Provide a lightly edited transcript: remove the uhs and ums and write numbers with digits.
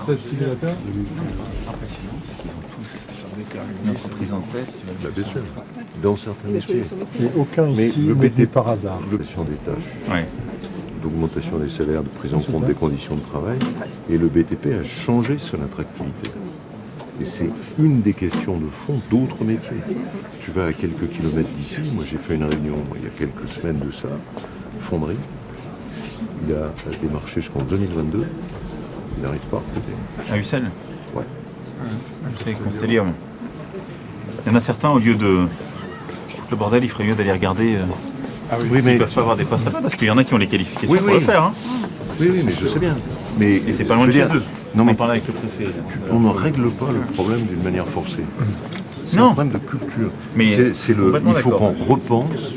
16 simulateurs. Une entreprise en tête. Bah, bien sûr, dans certains métiers. Et aucun Mais ici le n'est BT par hasard. L'augmentation des tâches, Ouais. d'augmentation des salaires, de prise en compte des conditions de travail. Et le BTP a changé son attractivité. Et c'est une des questions de fond d'autres métiers. Tu vas à quelques kilomètres d'ici, moi j'ai fait une réunion il y a quelques semaines de ça, fonderie. Il a démarché jusqu'en 2022, il n'arrête pas à recruter. À Ussel. Ouais. Vous savez, Constellium. Il y en a certains, au lieu de le bordel, il ferait mieux d'aller regarder Oui, s'ils ne peuvent pas avoir des postes là-bas, parce qu'il y en a qui ont les qualifications Oui, pour oui. le faire. Hein. Oui, mais je sais bien. Mais, Et c'est pas loin de je veux chez dire, eux. Non, On mais en parlait avec le préfet. on ne règle pas le problème d'une manière forcée. C'est Non. un problème de culture. Mais Il faut complètement qu'on d'accord. repense